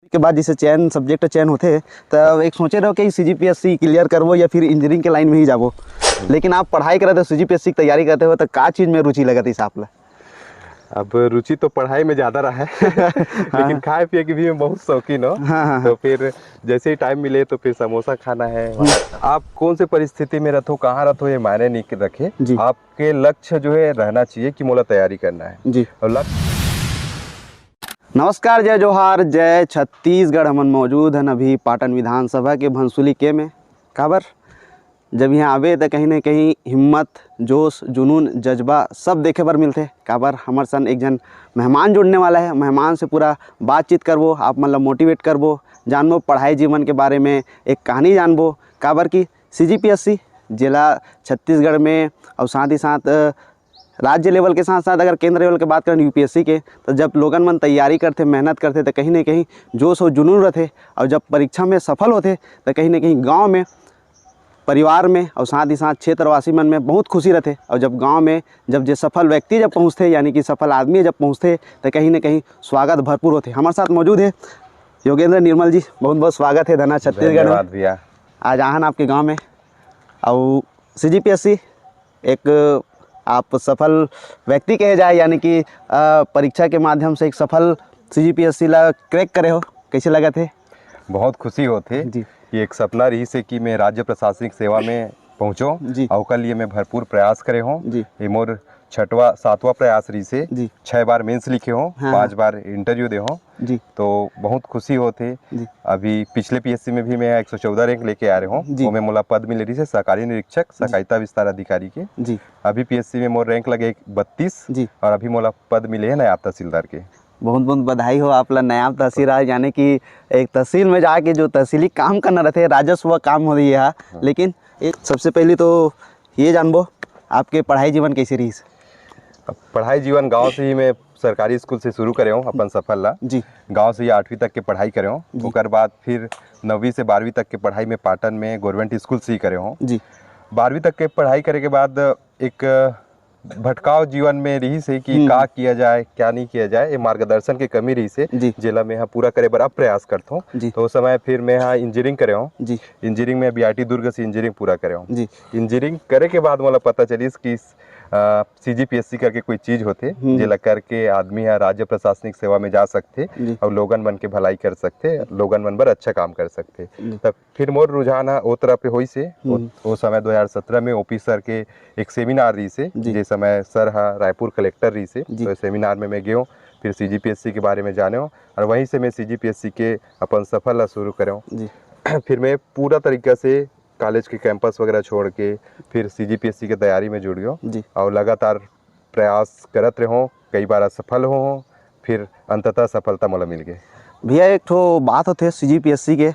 के बाद जैसे चयन सब्जेक्ट चयन होते तब एक सोचे रहो कि सीजीपीएससी क्लियर करवो या फिर इंजीनियरिंग के लाइन में ही जाबो, लेकिन आप पढ़ाई करते हो सीजीपीएससी की तैयारी करते हो तो का चीज़ में रुचि लगत है हिसाब ला? अब रुचि तो पढ़ाई में ज़्यादा रहा है लेकिन खाए पिए की भी मैं बहुत शौकीन हो। तो फिर जैसे ही टाइम मिले तो फिर समोसा खाना है। आप कौन से परिस्थिति में रहो, कहाँ रहो, ये मायने नहीं रखे। आपके लक्ष्य जो है रहना चाहिए कि मोला तैयारी करना है जी। और लक्ष्य। नमस्कार, जय जोहार, जय छत्तीसगढ़। हमन मौजूद हैं अभी पाटन विधानसभा के भंसुली के में। काबर जब यहाँ आवे तो कहीं ना कहीं हिम्मत, जोश, जुनून, जज्बा सब देखे बर मिलते। काबर हमारे सन एक जन मेहमान जुड़ने वाला है। मेहमान से पूरा बातचीत करबो, आप मतलब मोटिवेट करबो, जानबो पढ़ाई जीवन के बारे में, एक कहानी जानबो। काबर की सीजीपीएससी जिला छत्तीसगढ़ में और साथ ही साथ राज्य लेवल के साथ साथ अगर केंद्र लेवल की बात करें यूपीएससी के, तो जब लोगन मन तैयारी करते, मेहनत करते तो कहीं ना कहीं जोश और जुनून रहते, और जब परीक्षा में सफल होते तो कहीं ना कहीं गांव में, परिवार में और साथ ही साथ क्षेत्रवासी मन में बहुत खुशी रहते। और जब गांव में जब जो सफल व्यक्ति जब पहुंचते, यानी कि सफल आदमी जब पहुंचते तो कहीं ना कहीं स्वागत भरपूर होते। हमारे साथ मौजूद है योगेंद्र निर्मल जी, बहुत बहुत स्वागत है धना छत्तीसगढ़ में। भैया आज आहन आपके गाँव में और सीजीपीएससी एक आप सफल व्यक्ति कहे जाए, यानी कि परीक्षा के माध्यम से एक सफल सीजीपीएससी ला क्रैक करे हो, कैसे लगा थे? बहुत खुशी होते जी। ये एक सपना रही से कि मैं राज्य प्रशासनिक सेवा में पहुँचो जी। और कल लिए मैं भरपूर प्रयास करे हूँ। जी। ये मोर 6वां 7वां प्रयास रही से। जी। 6 बार मेंस लिखे हो, हाँ। 5 बार इंटरव्यू दे हो। जी। तो बहुत खुशी होते। जी। अभी पिछले पीएससी में भी मैं 114 रैंक लेके आ रहे हूँ। वो में मोला पद मिले रही से सहकारी निरीक्षक सहकारिता विस्तार अधिकारी के। जी। अभी पीएससी में मोर रैंक लगे 32। जी। और अभी मोला पद मिले है नायब तहसीलदार के। बहुत बहुत बधाई हो आप ला नायब तहसीलदार, यानी कि एक तहसील में जाके जो तहसीली काम करना रहते, राजस्व काम हो रही है। लेकिन एक सबसे पहले तो ये जानबो आपके पढ़ाई जीवन कैसे रही? पढ़ाई जीवन गांव से ही मैं सरकारी स्कूल से शुरू करे हूँ अपन सफल ला। जी। गांव से ही 8वीं तक के पढ़ाई करे हूँ। उसके बाद फिर 9वीं से 12वीं तक के पढ़ाई में पाटन में गवर्नमेंट स्कूल से ही करे हूँ। जी। 12वीं तक के पढ़ाई करे के बाद एक भटकाव जीवन में रही से कि का किया जाए क्या नहीं किया जाए, ये मार्गदर्शन की कमी रही से जिला में यहाँ पूरा करे बर अब प्रयास करता हूँ। तो उस समय फिर मैं यहाँ इंजीनियरिंग करे हूँ। इंजीनियरिंग में बीआईटी दुर्ग से इंजीनियरिंग पूरा करे हूँ। इंजीनियरिंग करे के बाद मुझे पता चली कि सीजीपीएससी करके कोई चीज होते जिला करके आदमी है राज्य प्रशासनिक सेवा में जा सकते और लोगन मन के भलाई कर सकते, लोगन मन पर अच्छा काम कर सकते। तब फिर मोर रुझान है वो तरफ हुई से। वो समय 2017 में ओपी सर के एक सेमिनार रही से, जिस समय सर है रायपुर कलेक्टर रही से। तो सेमिनार में मैं गयो, फिर सीजीपीएससी के बारे में जाने हो और वहीं से मैं सीजीपीएससी के अपन सफल शुरू करे हूँ। फिर मैं पूरा तरीका से कॉलेज के कैंपस वगैरह छोड़ के फिर सीजीपीएससी के तैयारी में जुड़ गयो और लगातार प्रयास करत रहो। कई बार असफल हो, फिर अंततः सफलता मोला मिल गई। भैया एक तो बात होते सीजीपीएससी के,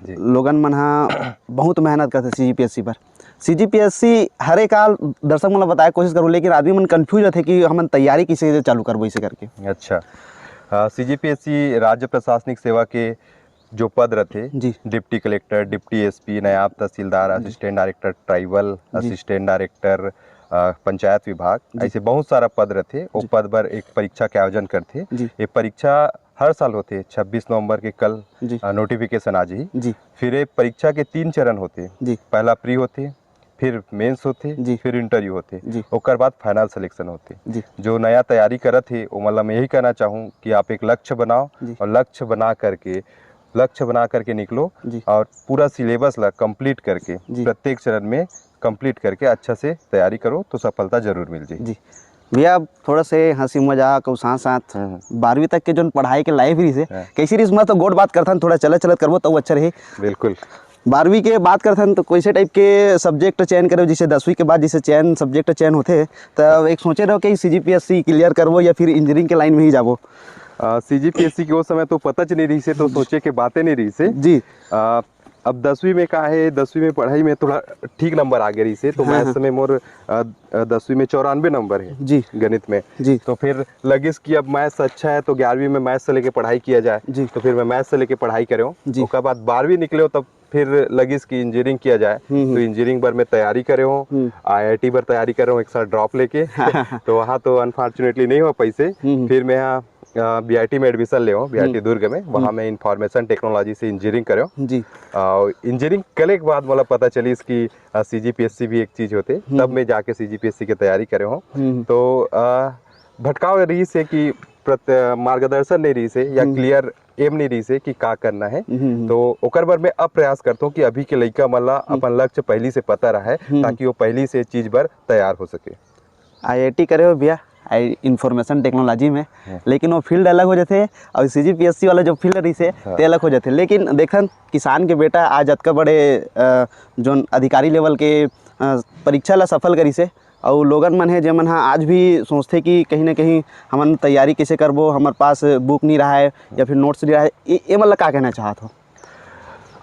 लोगन मन हाँ बहुत मेहनत करते सीजीपीएससी पर। सीजीपीएससी हर एक साल दर्शक मतलब बताए कोशिश करूँ, लेकिन आदमी मन कंफ्यूज होते कि हम तैयारी किसे चालू करबो इसे करके। अच्छा, सीजीपीएससी राज्य प्रशासनिक सेवा के जो पद रहते, डिप्टी कलेक्टर, डिप्टी एसपी, नायब तहसीलदार, assistant director tribal, assistant director panchayat विभाग, ऐसे बहुत सारा पद रहते। वो पद पर एक परीक्षा के आयोजन करते। ये परीक्षा हर साल होते। 26 नवंबर के कल नोटिफिकेशन आज ही। फिर ये परीक्षा के 3 चरण होते। पहला प्री होते, फिर मेंस होते, फिर इंटरव्यू होते, उसके बाद फाइनल सिलेक्शन होते। जो नया तैयारी करत है वो मतलब मैं यही कहना चाहूँ कि आप एक लक्ष्य बनाओ और लक्ष्य बना करके निकलो और पूरा सिलेबस ला कंप्लीट करके प्रत्येक चरण में कंप्लीट करके अच्छा से तैयारी करो तो सफलता जरूर मिल जाए। भैया थोड़ा से हंसी मजाक और साथ साथ 12वीं तक के जो पढ़ाई के लाइफ रही से कैसी रही, मैं तो गोड बात करता थोड़ा चलत करबो तो अच्छा रहे। बिल्कुल। 12वीं के बात करते तो कैसे टाइप के सब्जेक्ट चयन करो, जैसे 10वीं के बाद जैसे चयन सब्जेक्ट चयन होते तब एक सोचे रहो कि सीजीपीएससी क्लियर करबो या फिर इंजीनियरिंग के लाइन में ही जाबो? सीजीपीएससी के वो समय तो पता च नहीं रही से, तो सोचे के बातें नहीं रही से। जी। अब 10वीं में का है, 10वीं में पढ़ाई में थोड़ा ठीक नंबर आ गए रही से। तो मैथ्स में मोर 10वीं में 94 नंबर है जी गणित में। जी। तो फिर लगिस कि अब मैथ्स अच्छा है तो 11वीं में मैथ्स से लेके पढ़ाई किया जाए। जी। तो फिर मैं मैथ्स से लेके पढ़ाई करे हूँ। उसके बाद 12वीं निकले हो तब फिर लगिस की इंजीनियरिंग किया जाए। तो इंजीनियरिंग पर मैं तैयारी करे हूँ, आईआईटी पर तैयारी कर रहा हूँ एक साल ड्रॉप लेके। तो वहाँ तो अनफॉर्चुनेटली नहीं हो पैसे। फिर मैं यहाँ बीआईटी में एडमिशन ले बीआईटी दुर्ग में, वहाँ मैं इंफॉर्मेशन टेक्नोलॉजी से इंजीनियरिंग करो जी। इंजीनियरिंग करने के बाद मतलब पता चली इसकी सीजीपीएससी भी एक चीज़ होते, तब मैं जाके सीजीपीएससी की तैयारी करे हूँ। तो भटकाव रही से कि मार्गदर्शन नहीं रही से या क्लियर एम नहीं रही से कि का करना है, तो ओकर बार मैं अब प्रयास करता हूँ कि अभी के लड़का मतलब अपन लक्ष्य पहली से पता रहा है ताकि वो पहली से चीज़ पर तैयार हो सके। आईआईटी करे हो भैया इंफॉर्मेशन टेक्नोलॉजी में, लेकिन वो फील्ड अलग हो जाते और सीजीपीएससी वाला जो फील्ड रही से ते अलग हो जाते। लेकिन देखन किसान के बेटा आज अतका बड़े जो अधिकारी लेवल के परीक्षा ला सफल करी से, और लोगन मन है जेमन हाँ आज भी सोचते कि कहीं ना कहीं हमन तैयारी कैसे करबो, हमारे पास बुक नहीं रहा है या फिर नोट्स नहीं रहा है, ये मतलब क्या कहना चाहत हो?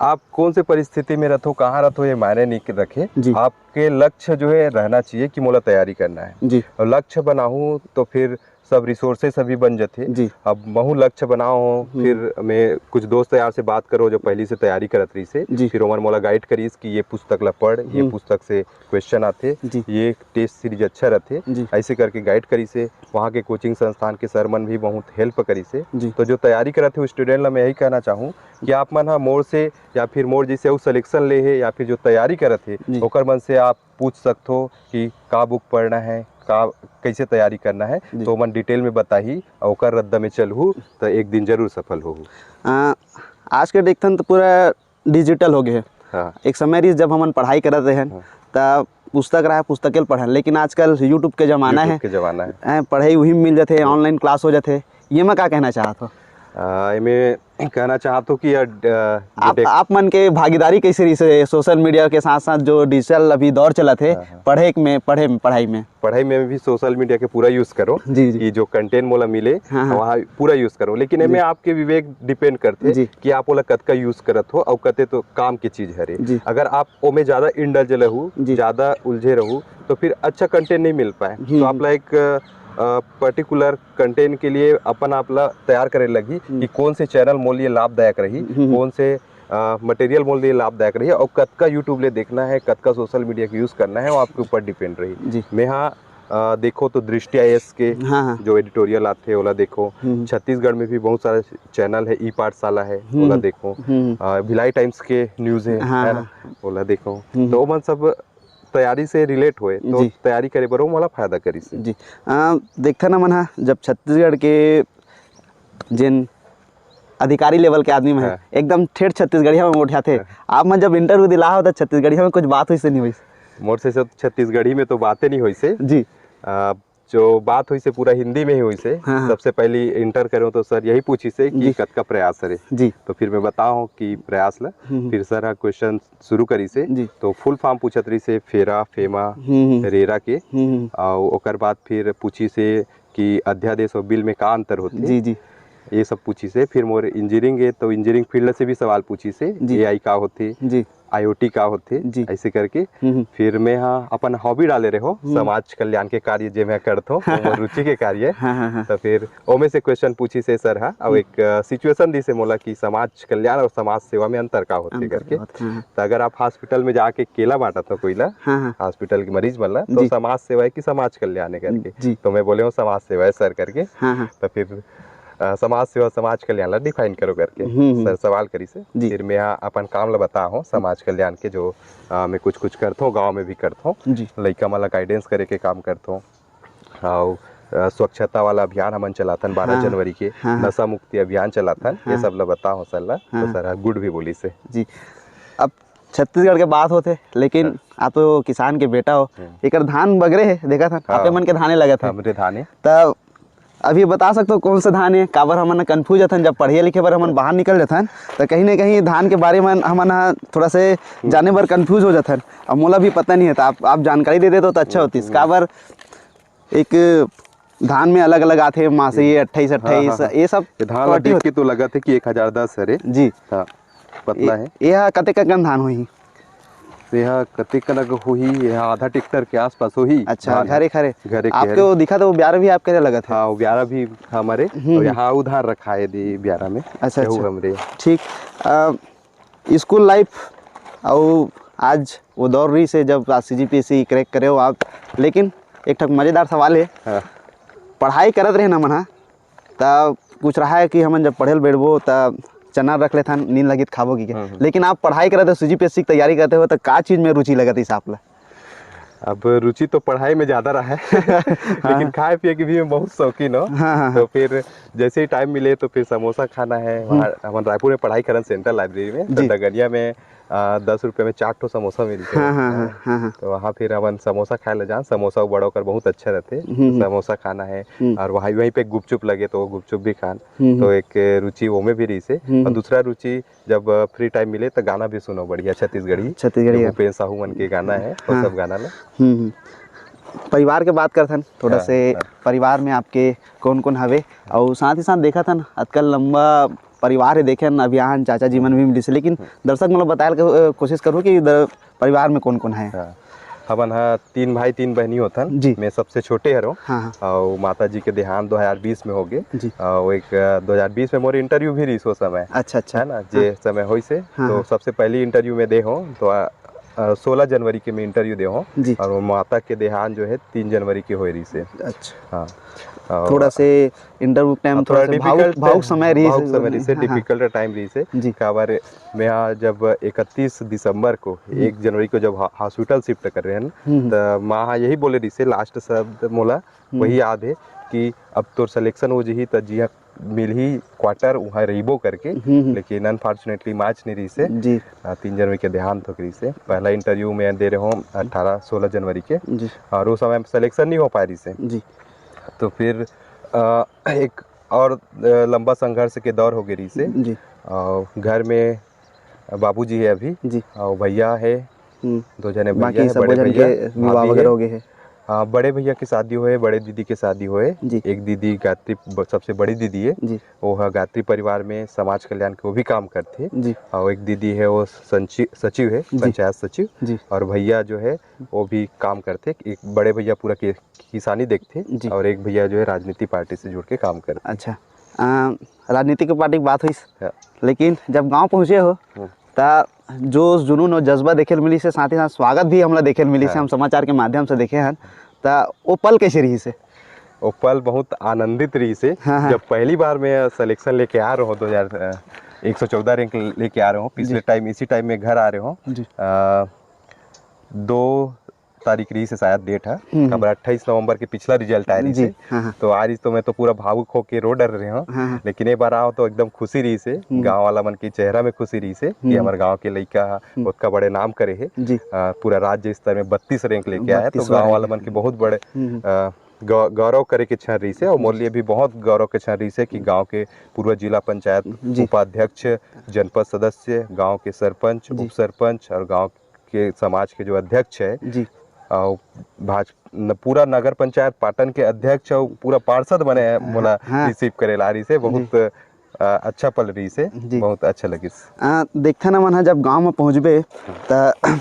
आप कौन से परिस्थिति में रहो, कहाँ रहो, ये मायने नहीं रखे। आपके लक्ष्य जो है रहना चाहिए कि मोला तैयारी करना है जी। और लक्ष्य बनाऊँ तो फिर सब रिसोर्सेस सभी बन जाते जी। अब महू लक्ष्य बनाओ, फिर मैं कुछ दोस्त यार से बात करो जो पहली से तैयारी करत रही से, फिर उमर मोला गाइड करीस कि ये पुस्तक ला पढ़, ये पुस्तक से क्वेश्चन आते, ये टेस्ट सीरीज अच्छा रहते, ऐसे करके गाइड करी से। वहाँ के कोचिंग संस्थान के सर मन भी बहुत हेल्प करी से। तो जो तैयारी करते हो स्टूडेंट ला मैं यही कहना चाहूँ कि आप मन हाँ मोर से या फिर मोर जैसे वो सिलेक्शन ले है या फिर जो तैयारी करते ओकर मन से आप पूछ सकते हो कि का बुक पढ़ना है, का कैसे तैयारी करना है, तो मन डिटेल में बताही और ओकर रद्दा में चलहूँ तो एक दिन जरूर सफल हो। आज के देखते तो पूरा डिजिटल हो गए। हाँ। एक समय रही जब हम पढ़ाई करते हैं तब पुस्तक रहा पुस्तकेल पढ़न, लेकिन आजकल यूट्यूब के जमाना है, पढ़ाई वही मिल जाते, ऑनलाइन क्लास हो जाते। ये मैं क्या कहना चाहता हूँ? मैं कहना चाहता हूँ कि आप मन के भागीदारी कैसे रही से सोशल मीडिया के साथ साथ जो डिजिटल अभी दौर चला थे पढ़ाई में भी सोशल मीडिया के पूरा यूज करो जी। कि जो कंटेंट मोला मिले वहाँ पूरा यूज करो, लेकिन इनमें आपके विवेक डिपेंड करते कि आप ओला कत का यूज करत हो और कते तो काम की चीज है। अगर आप ओमे ज्यादा इंडल्ज रहू, ज्यादा उलझे रहू तो फिर अच्छा कंटेंट नहीं मिल पाए। तो आप लाइक पर्टिकुलर कंटेंट के लिए अपन आपला तैयार करे लगी कि कौन से चैनल मोल लिए लाभदायक रही, कौन से मटेरियल मोल लिए लाभदायक रही और कत का यूट्यूब ले देखना है, कत का सोशल मीडिया का यूज करना है, वो आपके ऊपर डिपेंड रही। मैं हाँ देखो तो दृष्टि IAS के जो एडिटोरियल आते हैं ओला देखो, छत्तीसगढ़ में भी बहुत सारे चैनल है, ई पाठशाला है ओला देखो, भिलाई टाइम्स के न्यूज है ना ओला देखो। तो मन सब तैयारी से रिलेट हुए तो तैयारी करे बरो मला फायदा करी से जी। देखता ना मन हाँ जब छत्तीसगढ़ के जिन अधिकारी लेवल के आदमी में एकदम ठेठ छत्तीसगढ़िया में उठाते, आप मन जब इंटरव्यू दिला हो तो छत्तीसगढ़िया में कुछ बात हुई से नहीं हुई? मोर से सब छत्तीसगढ़ी में तो बातें नहीं हुई से जी। जो बात हुई से पूरा हिंदी में ही हुई से। सबसे पहली इंटर करो तो सर यही पूछी से कि कत का प्रयास करे जी। तो फिर मैं बताऊं कि प्रयास ला, फिर सर क्वेश्चन शुरू करी से तो फुल फॉर्म पूछत रही से फेरा फेमा रेरा के, और ओकर बाद फिर पूछी से कि अध्यादेश और बिल में का अंतर होते जी जी, ये सब पूछी से। फिर मोर इंजीनियरिंग है तो इंजीनियरिंग फील्ड से भी सवाल पूछी से, AI का होते जी, IoT का होते ऐसे करके। फिर मैं हाँ अपन हॉबी डाले रहे हो समाज कल्याण के कार्य जो मैं करता हूँ रुचि के कार्य। तो फिर ओमे से क्वेश्चन पूछी से सर हाँ, और एक सिचुएशन दी से मोला कि समाज कल्याण और समाज सेवा में अंतर का होते करके। तो अगर आप हॉस्पिटल में जाके केला बांटा तो कोई ला हॉस्पिटल के मरीज वाला तो समाज सेवा है कि समाज कल्याण है करके, तो मैं बोले हूँ समाज सेवा है सर करके। तो फिर समाज सेवा समाज कल्याण ला डिफाइन करो करके सर सवाल करी से। फिर मैं अपन काम ला बता हूँ समाज कल्याण के जो मैं कुछ करता हूँ, गांव में भी करता हूँ, लड़का मला गाइडेंस करे के काम करता हूँ। और स्वच्छता वाला अभियान हमन चलाथन 12 जनवरी के, नशा मुक्ति अभियान चलाथन, ये सब ला बता हूँ सर ला। तो सर गुड भी बोली से जी। अब छत्तीसगढ़ के बात होते, लेकिन आप तो किसान के बेटा हो, एक धान बगरे है देखा था आपे मन के धाने लगा था हमरे धाने, तब अभी बता सकते हो कौन सा धान है? काबर हमन कंफ्यूज हथन जब पढ़े लिखे बर हमन बाहर निकल जाथन तो कहीं ना कहीं धान के बारे में हमन थोड़ा से जाने बर कंफ्यूज हो जाथन, अब मोला भी पता नहीं है। तो आप जानकारी दे देते तो अच्छा होती। काबर एक धान में अलग अलग आते मासे 28 ये सब धान देख के तो लगा थे कि 1010 है जी। पतला है यह कतेक कन धान होही? यह कतेक कनक होही, यह आधा ट्रैक्टर के आसपास होही। अच्छा घरे आपको दिखा तो वो ब्यारा भी आपके लगा था? हाँ वो ब्यारा भी हमारे और यहाँ उधार रखा है दी ब्यारा में। अच्छा हमरे ठीक। स्कूल लाइफ और आज वो दौर रही से जब CGPSC क्रैक करे हो आप, लेकिन एक ठक मज़ेदार सवाल है। पढ़ाई करत रहे ना मना तब कुछ रहा है कि हम जब पढ़े बैठबो तब चना रख लेता नींद लगी खाबो की के। लेकिन आप पढ़ाई करते हो CGPSC की तैयारी करते हो तो का चीज़ में रुचि लगती है आप? अब रुचि तो पढ़ाई में ज़्यादा रहा है लेकिन खाए पिए की भी मैं बहुत शौकीन हूँ। तो फिर जैसे ही टाइम मिले तो फिर समोसा खाना है। वहाँ हम रायपुर में पढ़ाई करन सेंट्रल लाइब्रेरी में, तो डगनिया में 10 रुपये में 4 ठो समोसा मिलते हैं। तो वहाँ फिर अपन समोसा खाए ले जान, समोसा बड़ा कर बहुत अच्छा रहते, तो समोसा खाना है। और वहीं पे गुपचुप लगे तो गुपचुप भी खान, तो एक रुचि वो में भी रही से। और दूसरा रुचि जब फ्री टाइम मिले तो गाना भी सुनो बढ़िया छत्तीसगढ़ी भूपेन साहू मन के गाना है वो सब गाना ला। परिवार के बात करथन थोड़ा से, परिवार में आपके कौन कौन हवे? और साथ ही साथ देखा था आजकल लंबा परिवार है देखे अभियान चाचा जी मन भी मिली से, लेकिन दर्शक मतलब बताए के कोशिश करूँ कि परिवार में कौन कौन है? हमन 3 भाई 3 बहनी होथन जी। मैं सबसे छोटे हरो। और माता जी के देहांत 2020 में हो गए। और एक 2020 में मोर इंटरव्यू भी रही सो समय। अच्छा है ना, जे समय होई से। तो सबसे पहली इंटरव्यू में दे हो तो 16 जनवरी के मैं इंटरव्यू दे हो। और वो माता के देहांत जो है 3 जनवरी के हो रही से। अच्छा हाँ, थोड़ा से इंटरव्यू टाइम थोड़ा भावुक समय रही से, डिफिकल्ट टाइम रही से। काबर मैं जब 31 दिसंबर को 1 जनवरी को जब हॉस्पिटल शिफ्ट कर रहे हैं तो माँ यही बोले रही से, लास्ट शब्द मोला वही याद है कि अब तो सिलेक्शन हो जी तो जी मिल ही क्वार्टर वहाँ रहीबो करके। लेकिन अनफॉर्चुनेटली मैच नहीं रही से 3 जनवरी के देहांत हो रही से। पहला इंटरव्यू में दे रहे हूँ 16 जनवरी के, और उस समय सिलेक्शन नहीं हो पा रही से जी। तो फिर एक और लंबा संघर्ष के दौर हो गई से जी। घर में बाबूजी है अभी जी, और भैया है 2 जने भैया है, बड़े भैया विवाह वगैरह हो गए हैं। हाँ, बड़े भैया की शादी हुए, बड़े दीदी की शादी हुए। एक दीदी गायत्री सबसे बड़ी दीदी है जी, वो है गायत्री परिवार में समाज कल्याण के वो भी काम करते जी। और एक दीदी है वो सचिव है, पंचायत सचिव जी। और भैया जो है वो भी काम करते, एक बड़े भैया पूरा किसानी देखते और एक भैया जो है राजनीति पार्टी से जुड़ के काम करते। अच्छा, राजनीतिक पार्टी की बात हुई, लेकिन जब गाँव पहुँचे हो तो जोश जुनून और जज्बा देखे मिली से, साथ ही साथ स्वागत भी हमला देखे मिली से, हम समाचार के माध्यम से देखे हैं। तो वो पल कैसे रही से? वो पल बहुत आनंदित रही से। जब पहली बार मैं सिलेक्शन लेके आ रहा हूँ 114 रैंक लेके आ रहा हूँ, पिछले टाइम इसी टाइम में घर आ रहे हूँ 2 तारीख रही से शायद डेट है, खबर 28 नवंबर के पिछला रिजल्ट आ रही से। तो आज तो मैं तो पूरा भावुक होके रो डर रहे हूँ। लेकिन एक बार आओ तो एकदम खुशी रही से, गांव वाला मन के चेहरा में खुशी रही से कि हमारे गांव के लड़का उसका बड़े नाम करे है, पूरा राज्य स्तर में 32 रैंक लेके आया। तो गांव वाला मन के बहुत बड़े गौरव करे के क्षण रही से, और मोर लिए भी बहुत गौरव के क्षण रही से कि गांव के पूर्व जिला पंचायत उपाध्यक्ष, जनपद सदस्य, गांव के सरपंच, उप सरपंच और गांव के समाज के जो अध्यक्ष है जी, भाजपा पूरा नगर पंचायत पाटन के अध्यक्ष और पूरा पार्षद बने मोला रिसीव करे ला रही से। बहुत अच्छा पल रही से, बहुत अच्छा लगी। देखते ना मन जब गांव में पहुँचबे तो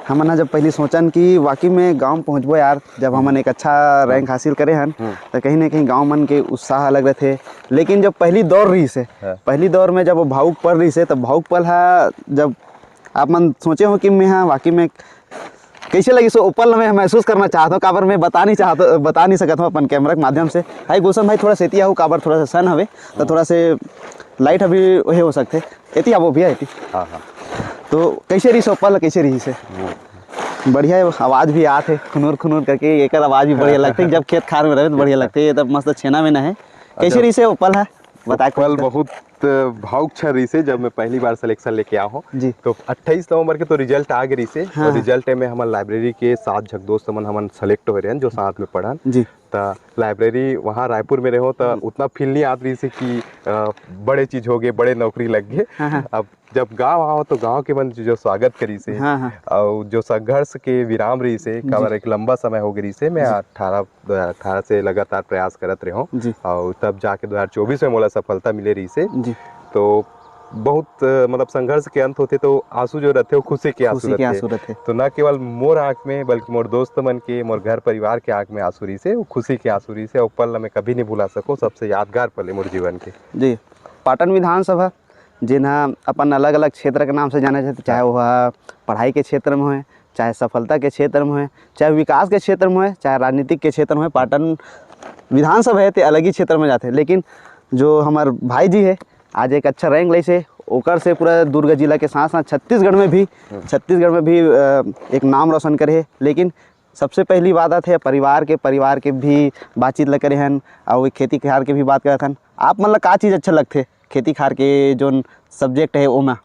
हमन जब पहले सोचन कि वाकई में गांव में पहुँचबो यार, जब हमन एक अच्छा रैंक हासिल करे हन तो कहीं ना कहीं गांव मन के उत्साह अलग रहते। लेकिन जब पहली दौर रही से, पहली दौर में जब वो भावुक पल रही से, तब भावुक पल है जब आप मन सोचे हो कि मैं हाँ वाकई में कैसे लगी सो पल में महसूस करना चाहता हूँ। काबर मैं बता नहीं सकता हूँ अपन कैमरा के माध्यम से। हाई गुलशन भाई थोड़ा सेती आहू, काबर थोड़ा सा सन हवे तो थोड़ा से लाइट अभी वही हो सकते एती आवो भैया एती। हाँ हाँ, तो कैसे रही सो पल, कैसे रही से? बढ़िया आवाज़ भी आते खुनूर खुनूर करके, एक आवाज़ भी बढ़िया लगती है। जब खेत खार में रहे तो बढ़िया लगती है, तब मस्त छेना में न है। कैसे रही से वो पल है बताए? पल बहुत भावुक क्षण रही से जब मैं पहली बार सिलेक्शन लेके आया हूँ। तो 28 नवंबर के तो रिजल्ट आ गई से। और रिजल्ट में हमारे लाइब्रेरी के 7 झक दोस्त हमन सेलेक्ट हो रहे हैं जो साथ में पढ़न जी। तो लाइब्रेरी वहाँ रायपुर में रहो तो उतना फील नहीं आती रही से कि बड़े चीज हो गए, बड़े नौकरी लग गए। अब जब गांव आओ तो गांव के मन जो स्वागत करी से और जो संघर्ष के विराम रही से, काबर एक लंबा समय हो गई से। मैं 2018 से लगातार प्रयास करत रहा हूँ और तब जाके 2024 में मोला सफलता मिले रही से। तो बहुत मतलब संघर्ष के अंत होते तो आंसू जो रहते वो खुशी के आंसू रहते। तो न केवल मोर आँख में बल्कि मोर दोस्त मन के, मोर घर परिवार के आँख में आंसू रही से, वो खुशी के आंसू रही से। और पल मैं कभी नहीं भुला सको, सबसे यादगार पल है मोर जीवन के जी। पाटन विधानसभा जिन्हा अपन अलग अलग क्षेत्र के नाम से जाने जाते, चाहे वह पढ़ाई के क्षेत्र में हो, चाहे सफलता के क्षेत्र में हो, चाहे विकास के क्षेत्र में हो, चाहे राजनीतिक के क्षेत्र में हो, पाटन विधानसभा है ते अलग ही क्षेत्र में जाते, लेकिन जो हमार भाई जी है आज एक अच्छा रैंक ले से ओकर से पूरा दुर्ग जिला के साथ साथ छत्तीसगढ़ में भी एक नाम रोशन करे है। लेकिन सबसे पहली बात है परिवार के भी बातचीत ल करे हन और खेती खार के भी बात करत हन। आप मतलब का चीज़ अच्छा लगते खेती खार के जो सब्जेक्ट है ओमा?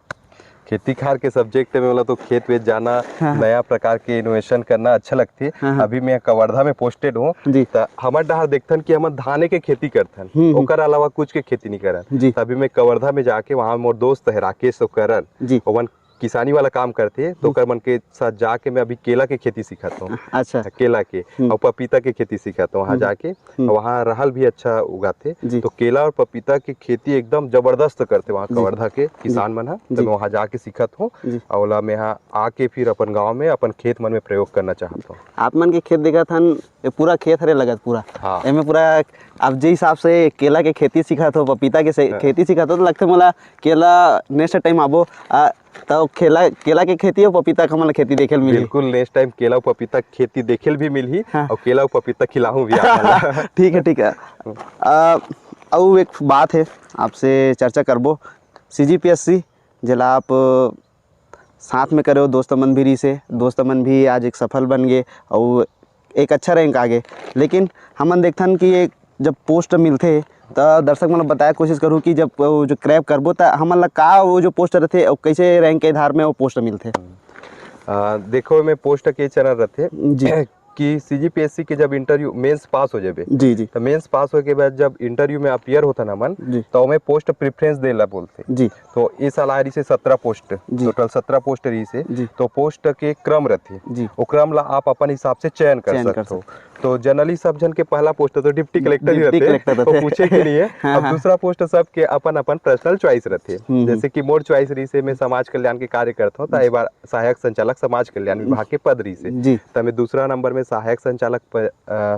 खेती खार के सब्जेक्ट में मतलब तो खेत वेत जाना, नया प्रकार के इनोवेशन करना अच्छा लगते। अभी मैं कवर्धा में पोस्टेड हूँ, तो हमार डहार देखथन कि हम धाने के खेती करथन, ओकर अलावा कुछ के खेती नहीं करन। अभी मैं कवर्धा में जाके वहाँ मोर दोस्त है राकेश करण, ओवन किसानी वाला काम करते, तो कर मन के साथ जाके मैं अभी केला के खेती सिखाता हूँ। अच्छा, केला के और पपीता के खेती सिखाता हूँ वहाँ जाके। वहाँ रहल भी अच्छा उगाते, तो केला और पपीता की खेती एकदम जबरदस्त करते वहाँ कवर्धा के किसान मन है। तो मैं वहाँ जाके सीखत हूँ और मैं यहाँ आके फिर अपन गाँव में अपन खेत मन में प्रयोग करना चाहता हूँ। आप मन के खेत देखा था पूरा खेत हरे लगत पूरा, हाँ एमे पूरा आप जिस हिसाब से केला के खेती सिखात हो, पपीता के खेती सिखात हो, तो लगते मोला केला नेक्स्ट टाइम आबो तो केला के खेती और पपीता का मतलब खेती देखे मिली। बिल्कुल, नेक्स्ट टाइम केला और पपीता खेती देखे भी मिली। हाँ। और केला और पपीता खिलाऊं भी आपको। ठीक है। और एक बात है आपसे चर्चा करबो, CGPSC जिला आप साथ में करे हो दोस्त मन भी रही से, दोस्त मन भी आज एक सफल बन गए और एक अच्छा रैंक आ गए। लेकिन हमन देखथन कि एक जब पोस्ट मिलते तो दर्शक मतलब बताया कोशिश करूँ कि जब जो क्रैप करबो तो हमन ला का वो जो पोस्ट रहते और कैसे रैंक के आधार में वो पोस्ट मिलते? देखो मैं पोस्ट के चैनल रहते जी कि CGPSC के जब इंटरव्यू मेंस पास हो जाबे जी तो मेंस पास होने के बाद जब इंटरव्यू में अपीयर होता ना मन, तो हमें पोस्ट प्रेफरेंस देला बोलते जी। तो इस साल आ रही से 17 पोस्ट, टोटल 17 पोस्ट रही से, तो पोस्ट के क्रम रहते वो क्रम ला आप अपन हिसाब से चयन कर सकते हो। तो जनरली सब जन के पहला पोस्ट तो डिप्टी कलेक्टर ही रहते, तो पूछे के लिए। अब दूसरा पोस्ट सब के अपन अपन पर्सनल चॉइस रहते, जैसे कि मोर चॉइस रही से मैं समाज कल्याण के कार्य करता हूँ, तो एक बार सहायक संचालक समाज कल्याण विभाग के पद रही से, तो मैं दूसरा नंबर में सहायक संचालक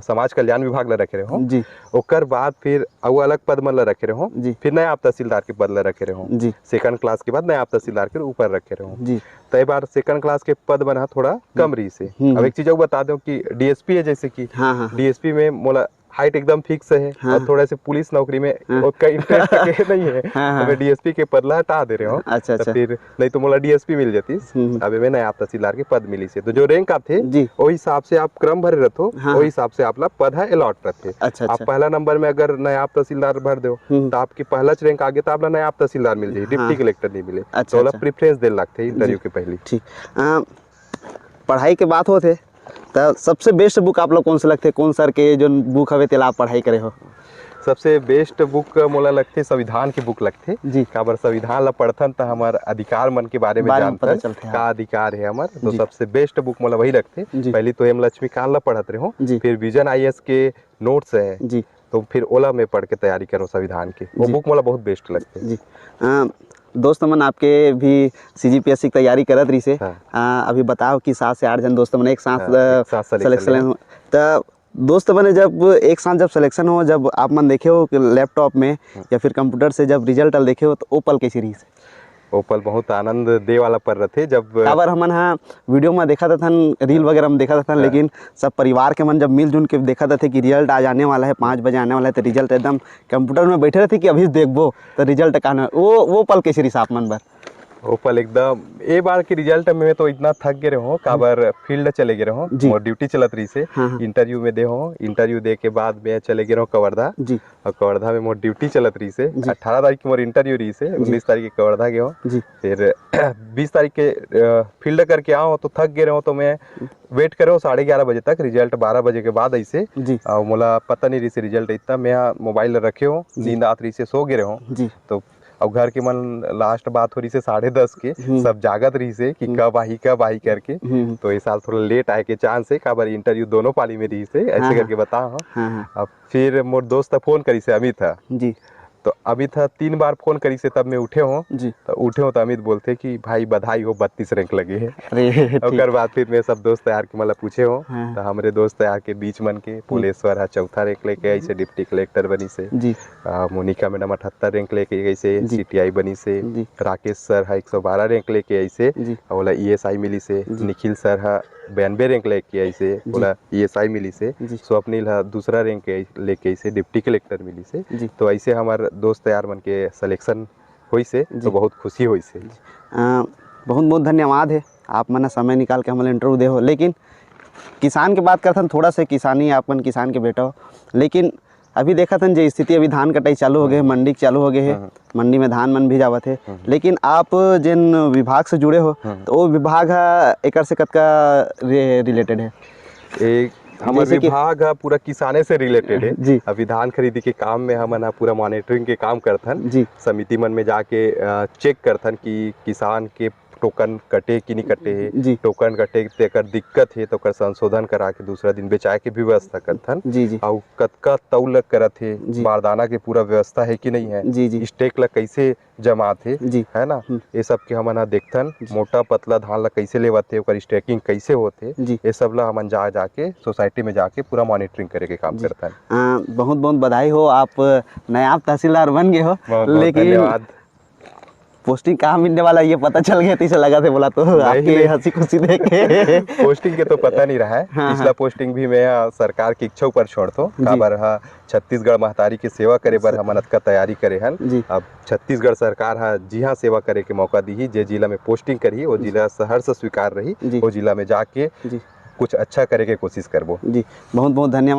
समाज कल्याण विभाग ला रखे रहे हूँ। ओकर बाद फिर अलग पद मन ला रखे रहे हूँ, फिर नया आप तहसीलदार के पद ला रखे रहे हूँ, सेकंड क्लास के बाद नया आप तहसीलदार के ऊपर रखे रहे हूँ। तो एक बार सेकंड क्लास के पद बना थोड़ा कम रही से। अब एक चीज बता दो कि DSP है, जैसे कि DSP में मोला हाइट एकदम फिक्स है और थोड़ा से पुलिस नौकरी में उतना इंटरेस्ट नहीं है, तो मैं DSP के पद ला हटा दे रहे हूँ। अच्छा। तो फिर नहीं तो मोला DSP मिल जाती, अभी मैं नया तहसीलदार के पद मिली से। तो जो रैंक आप थे वही हिसाब से आप क्रम भरे रखो, वही हिसाब से आप ला पद है अलॉट रहते। आप पहला नंबर में अगर नया तहसीलदार भर दो तो आपकी पहला रैंक आगे तो आप ला नया तहसीलदार मिल जाए, डिप्टी कलेक्टर नहीं मिले, तो प्रेफरेंस दे लगते इंटरव्यू के पहले। ठीक, पढ़ाई के बात होते तो सबसे बेस्ट बुक आप लोग कौन से लगते, कौन सर के जो बुक हवे तेला आप पढ़ाई करे हो? सबसे बेस्ट बुक मोला लगते संविधान की बुक लगते जी। काबर संविधान ला पढ़थन तो हमार अधिकार मन के बारे में जानथन का अधिकार है हमार, तो सबसे बेस्ट बुक मोला वही लगते। पहले तो हेम लक्ष्मीकांत ला पढ़त रहे हो, फिर विजन IAS के नोट्स है जी, तो फिर ओला में पढ़ के तैयारी करो संविधान की, वो बुक मोला बहुत बेस्ट लगते जी। दोस्त मन आपके भी CGPSC की तैयारी करत रही से, अभी बताओ कि 7 से 8 जन दोस्त मन एक साथ सिलेक्शन हो, तो दोस्त बने जब एक साथ जब सिलेक्शन हो, जब आप मन देखे हो लैपटॉप में या फिर कंप्यूटर से जब रिजल्ट देखे हो, तो वो पल कैसी रही? वो पल बहुत आनंद दे वाला पर रहे जब काबर हमन हाँ वीडियो में देखा था, रील वगैरह में देखा था, लेकिन सब परिवार के मन जब मिलजुल के देखा था कि रिजल्ट आज आने वाला है, 5 बजे आने वाला है, तो रिजल्ट एकदम कंप्यूटर में बैठे रहते कि अभी देखबो तो रिजल्ट कहाँ, वो पल कैसे रही आप मन बर? वो पल एकदम ए बार के रिजल्ट में तो इतना थक गए रहो, काबर फील्ड चले गए रहो, मोर ड्यूटी चलत रही से, इंटरव्यू में दे हो, इंटरव्यू दे के बाद मैं चले गए रहो कवर्धा, और कवर्धा में मोर ड्यूटी चलत रही से। 18 तारीख की मोर इंटरव्यू रही से, 19 तारीख के कवर्धा गए हो, फिर 20 तारीख के फील्ड करके आओ तो थक गए रहो, तो मैं वेट करो 11:30 बजे तक, रिजल्ट 12 बजे के बाद ऐसे, और मोला पता नहीं रही से रिजल्ट इतना, मैं मोबाइल रखे हो, नींद आत रही से सो गए रहो। तो अब घर के मन लास्ट बात हो रही से 10:30 के, सब जागत रही से कि कब आई करके, तो इस साल थोड़ा लेट आए के चांस है, काबर इंटरव्यू दोनों पाली में रही से, ऐसे करके बताओ। अब फिर मोर दोस्त फोन करी से अमित था जी, तो अमित 3 बार फोन करी से, तब मैं उठे हो जी, तो उठे हो तो अमित बोलते कि भाई बधाई हो 32 रैंक लगे है। और बाद फिर मैं सब दोस्त यार के मतलब पूछे हो, तो हमारे दोस्त यार के बीच मन के पुलेश्वर 4था रैंक लेके ऐसे डिप्टी कलेक्टर बनी से जी, मोनिका मैडम 78 रैंक लेके ऐसे CTI बनी से, राकेश सर 112 रैंक लेके ऐसे, और ESI मिली से, निखिल सर 92 रैंक लेके ऐसे बोला ESI मिली से, स्वप्निल हा दूसरा रैंक लेके ऐसे डिप्टी कलेक्टर मिली से। तो ऐसे हमार दोस्त यार मन के सिलेक्शन हुई से, तो बहुत खुशी हुई से। बहुत बहुत धन्यवाद है आप मन समय निकाल के हमारे इंटरव्यू दे हो। लेकिन किसान के बात करथन, थोड़ा से किसानी आपन किसान के बेटा हो, लेकिन अभी देखा था जो स्थिति अभी धान कटाई चालू हो गए, मंडी चालू हो गए है, मंडी में धान मन भी जावत है। लेकिन आप जिन विभाग से जुड़े हो तो वो विभाग एक से कतका रिलेटेड है? एक हमारे विभाग पूरा किसाने से रिलेटेड है जी। अभी धान खरीदी के काम में हम पूरा मॉनिटरिंग के काम करथन जी। समिति मन में जाके चेक करथन कि किसान के टोकन कटे कि नहीं कटे है, टोकन कटे तेकर दिक्कत है तो कर संशोधन करा के दूसरा दिन बेचाए के भी व्यवस्था करथन जी। और कतका तौल करत है, बारदाना के पूरा व्यवस्था है कि नहीं है, स्टेक ला कैसे जमा थे है ना, ये सब के हमन देखथन। मोटा पतला धान ला कैसे लेवत है, ओकर स्टेकिंग कैसे होते, ये सब ला हमन जाके सोसाइटी में जाके पूरा मॉनिटरिंग करे के काम करथन। बहुत बहुत बधाई हो, आप नायब तहसीलदार बन गए हो। लेकिन पोस्टिंग कहाँ मिलने वाला ये पता चल गया, तीसरा लगा थे बोला तो आपके हंसी खुशी देख के पोस्टिंग के तो पता नहीं रहा है। पिछला पोस्टिंग भी मैं सरकार की इच्छा पर छोड़ दो काबर छत्तीसगढ़ महतारी के सेवा करे बर हमन अतका तैयारी करे हन। अब छत्तीसगढ़ सरकार जी हाँ सेवा करे के मौका दी, जे जिला में पोस्टिंग करी वो जिला शहर से स्वीकार रही, वो जिला में जाके कुछ अच्छा करे के कोशिश करबो जी। बहुत बहुत धन्यवाद।